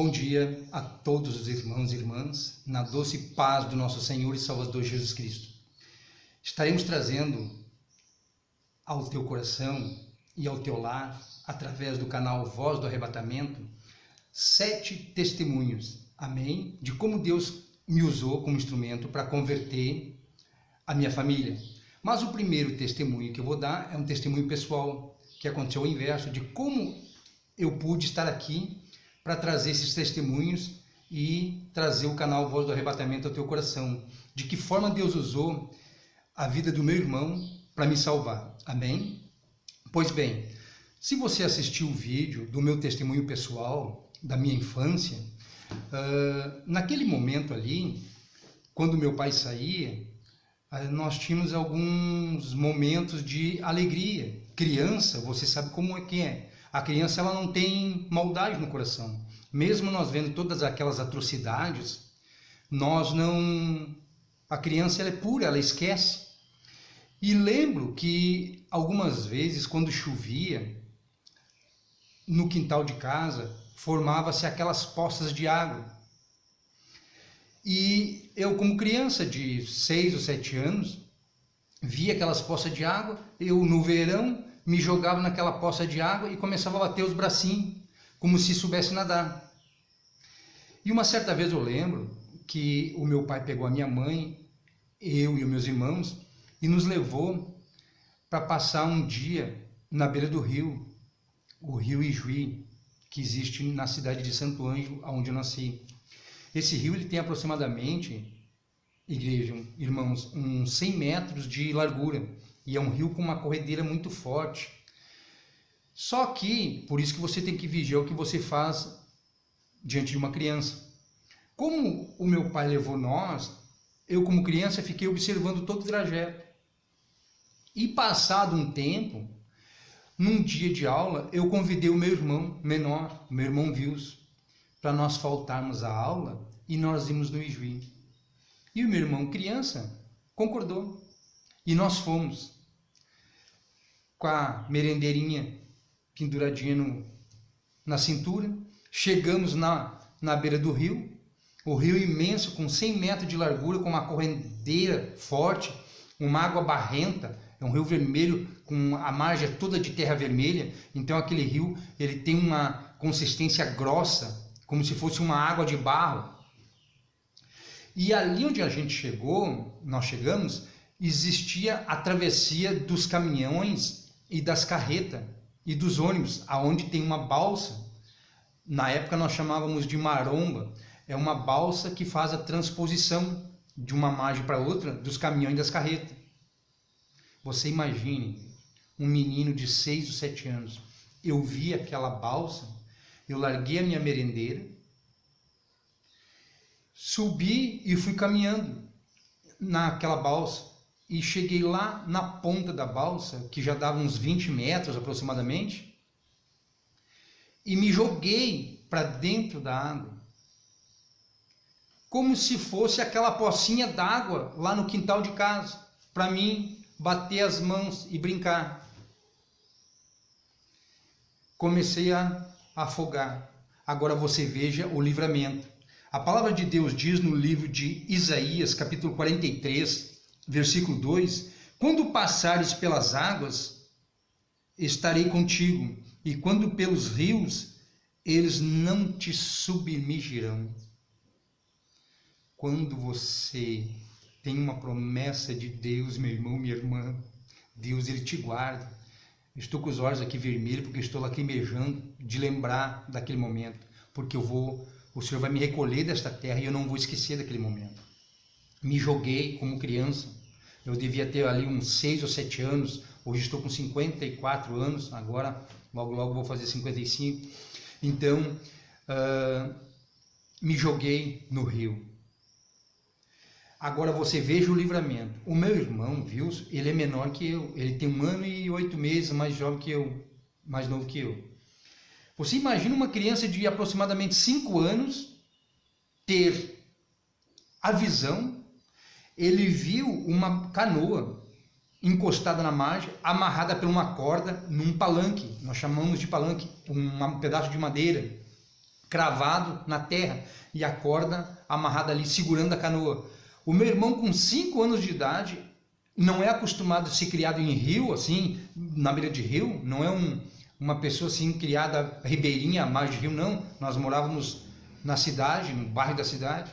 Bom dia a todos os irmãos e irmãs, na doce paz do nosso Senhor e Salvador Jesus Cristo. Estaremos trazendo ao teu coração e ao teu lar, através do canal Voz do Arrebatamento, 7 testemunhos, amém, de como Deus me usou como instrumento para converter a minha família. Mas o primeiro testemunho que eu vou dar é um testemunho pessoal, que aconteceu o inverso, de como eu pude estar aqui para trazer esses testemunhos e trazer o canal Voz do Arrebatamento ao teu coração. De que forma Deus usou a vida do meu irmão para me salvar. Amém? Pois bem, se você assistiu o vídeo do meu testemunho pessoal, da minha infância, naquele momento ali, quando meu pai saía, nós tínhamos alguns momentos de alegria. Criança, você sabe como é que é. A criança ela não tem maldade no coração. Mesmo nós vendo todas aquelas atrocidades, a criança ela é pura, ela esquece. E lembro que algumas vezes, quando chovia, no quintal de casa, formava-se aquelas poças de água. E eu, como criança de 6 ou 7 anos, via aquelas poças de água, eu no verão me jogava naquela poça de água e começava a bater os bracinhos, como se soubesse nadar. E uma certa vez eu lembro que o meu pai pegou a minha mãe, eu e os meus irmãos, e nos levou para passar um dia na beira do rio, o rio Ijuí, que existe na cidade de Santo Ângelo, onde eu nasci. Esse rio ele tem aproximadamente, igreja, irmãos, uns 100 metros de largura, e é um rio com uma corredeira muito forte. Só que, por isso que você tem que vigiar o que você faz diante de uma criança. Como o meu pai levou nós, eu como criança fiquei observando todo o trajeto. E passado um tempo, num dia de aula, eu convidei o meu irmão menor, o meu irmão Wilson, para nós faltarmos à aula e nós íamos no Ijuí. E o meu irmão criança concordou. E nós fomos com a merendeirinha penduradinha na cintura. Chegamos na beira do rio, o rio imenso, com 100 metros de largura, com uma correndeira forte, uma água barrenta, é um rio vermelho, com a margem toda de terra vermelha. Então aquele rio ele tem uma consistência grossa, como se fosse uma água de barro. E ali onde a gente chegou, nós chegamos, existia a travessia dos caminhões e das carretas e dos ônibus, aonde tem uma balsa. Na época nós chamávamos de maromba. É uma balsa que faz a transposição de uma margem para outra dos caminhões e das carretas. Você imagine um menino de 6 ou 7 anos. Eu vi aquela balsa, eu larguei a minha merendeira, subi e fui caminhando naquela balsa. E cheguei lá na ponta da balsa, que já dava uns 20 metros aproximadamente, e me joguei para dentro da água, como se fosse aquela pocinha d'água lá no quintal de casa, para mim bater as mãos e brincar. Comecei a afogar. Agora você veja o livramento. A palavra de Deus diz no livro de Isaías, capítulo 43, versículo 2, quando passares pelas águas, estarei contigo, e quando pelos rios, eles não te submergirão. Quando você tem uma promessa de Deus, meu irmão, minha irmã, Deus ele te guarda. Estou com os olhos aqui vermelhos, porque estou lacrimejando de lembrar daquele momento, porque o Senhor vai me recolher desta terra e eu não vou esquecer daquele momento. Me joguei como criança. Eu devia ter ali uns 6 ou 7 anos, hoje estou com 54 anos, agora logo logo vou fazer 55. Então, me joguei no rio. Agora você veja o livramento. O meu irmão, Wilson, ele é menor que eu, ele tem 1 ano e 8 meses mais jovem que eu, mais novo que eu. Você imagina uma criança de aproximadamente 5 anos ter a visão. Ele viu uma canoa encostada na margem, amarrada por uma corda num palanque, nós chamamos de palanque, um pedaço de madeira. cravado na terra e a corda amarrada ali, segurando a canoa. O meu irmão, com 5 anos de idade, não é acostumado a ser criado em rio, assim, na beira de rio, não é uma pessoa assim criada ribeirinha, à margem de rio, não. Nós morávamos na cidade, no bairro da cidade.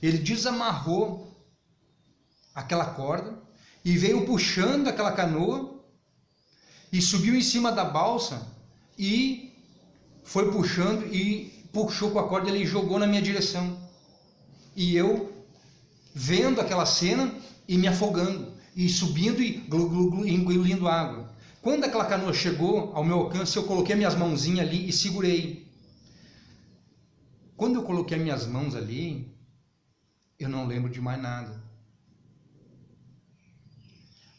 Ele desamarrou aquela corda e veio puxando aquela canoa e subiu em cima da balsa e foi puxando e puxou com a corda e ele jogou na minha direção. E eu vendo aquela cena e me afogando, e subindo e glu, glu, glu, engolindo água. Quando aquela canoa chegou ao meu alcance, eu coloquei minhas mãozinhas ali e segurei. Quando eu coloquei minhas mãos ali, eu não lembro de mais nada.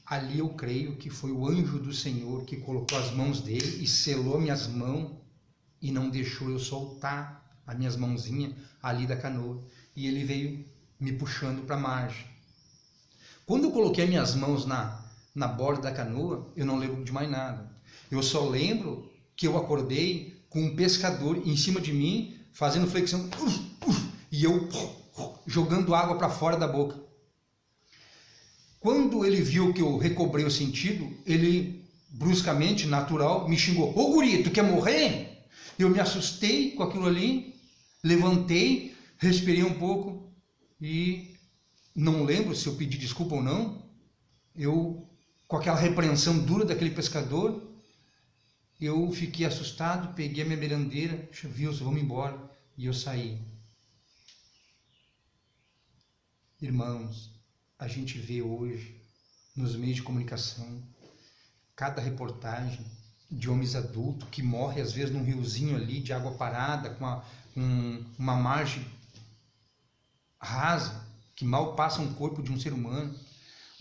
Ali eu creio que foi o anjo do Senhor que colocou as mãos dele e selou minhas mãos e não deixou eu soltar as minhas mãozinhas ali da canoa. E ele veio me puxando para a margem. Quando eu coloquei minhas mãos na borda da canoa, eu não lembro de mais nada. Eu só lembro que eu acordei com um pescador em cima de mim, fazendo flexão, e eu jogando água para fora da boca. Quando ele viu que eu recobrei o sentido, ele bruscamente, natural, me xingou: "Ô guri, tu quer morrer?" Eu me assustei com aquilo ali, levantei, respirei um pouco e não lembro se eu pedi desculpa ou não. Eu, com aquela repreensão dura daquele pescador, eu fiquei assustado, peguei a minha merendeira, Wilson, vamos embora, e eu saí. Irmãos, a gente vê hoje, nos meios de comunicação, cada reportagem de homens adultos que morrem às vezes num riozinho ali de água parada, com uma margem rasa, que mal passa um corpo de um ser humano.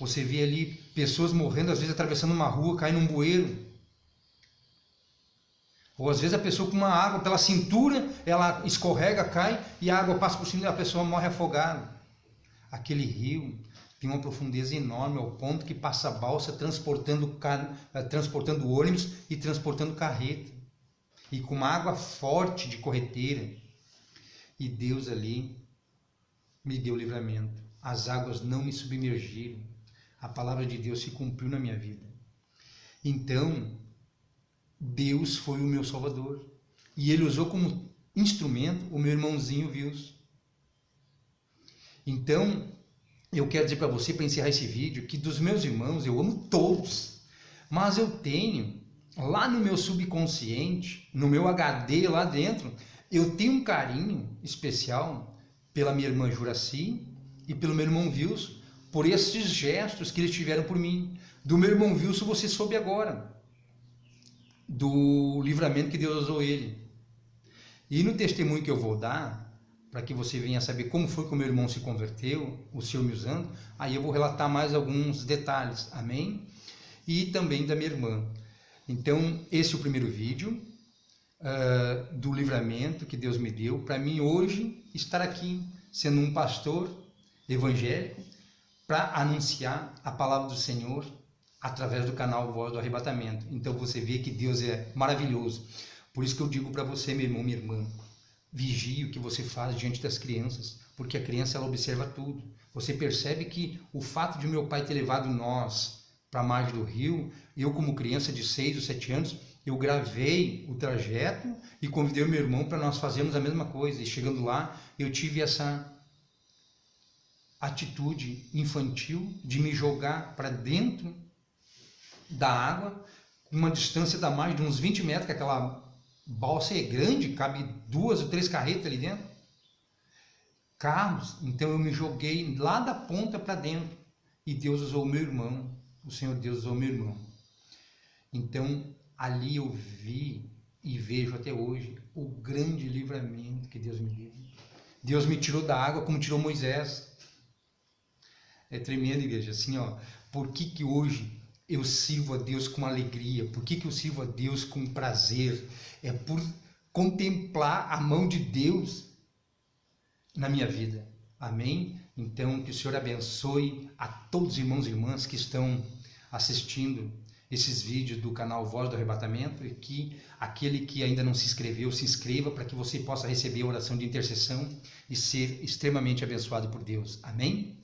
Você vê ali pessoas morrendo, às vezes atravessando uma rua, caindo num bueiro. Ou às vezes a pessoa com uma água pela cintura, ela escorrega, cai e a água passa por cima e a pessoa morre afogada. Aquele rio tem uma profundeza enorme ao ponto que passa a balsa transportando ônibus e transportando carreta. E com uma água forte de correteira. E Deus ali me deu livramento. As águas não me submergiram. A palavra de Deus se cumpriu na minha vida. Então, Deus foi o meu Salvador. E Ele usou como instrumento o meu irmãozinho Wilson. Então, eu quero dizer para você, para encerrar esse vídeo, que dos meus irmãos eu amo todos. Mas eu tenho, lá no meu subconsciente, no meu HD lá dentro, eu tenho um carinho especial pela minha irmã Juraci e pelo meu irmão Wilson, por esses gestos que eles tiveram por mim. Do meu irmão Wilson você soube agora, do livramento que Deus usou ele. E no testemunho que eu vou dar, para que você venha saber como foi que o meu irmão se converteu, o Senhor me usando, aí eu vou relatar mais alguns detalhes, amém? E também da minha irmã. Então, esse é o primeiro vídeo do livramento que Deus me deu, para mim hoje estar aqui, sendo um pastor evangélico, para anunciar a palavra do Senhor através do canal Voz do Arrebatamento. Então você vê que Deus é maravilhoso. Por isso que eu digo para você, meu irmão, minha irmã, vigie o que você faz diante das crianças, porque a criança ela observa tudo. Você percebe que o fato de meu pai ter levado nós para a margem do rio, eu como criança de 6 ou 7 anos, eu gravei o trajeto e convidei o meu irmão para nós fazermos a mesma coisa. E chegando lá, eu tive essa atitude infantil de me jogar para dentro da água, com uma distância da margem de uns 20 metros, que aquela balsa é grande, cabe 2 ou 3 carretas ali dentro, carros. Então eu me joguei lá da ponta para dentro e Deus usou o meu irmão, o Senhor Deus usou o meu irmão. Então ali eu vi e vejo até hoje o grande livramento que Deus me deu. Deus me tirou da água como tirou Moisés. É tremendo, igreja. Assim, ó, por que hoje eu sirvo a Deus com alegria? Por que eu sirvo a Deus com prazer? É por contemplar a mão de Deus na minha vida. Amém? Então, que o Senhor abençoe a todos os irmãos e irmãs que estão assistindo esses vídeos do canal Voz do Arrebatamento, e que aquele que ainda não se inscreveu, se inscreva para que você possa receber a oração de intercessão e ser extremamente abençoado por Deus. Amém?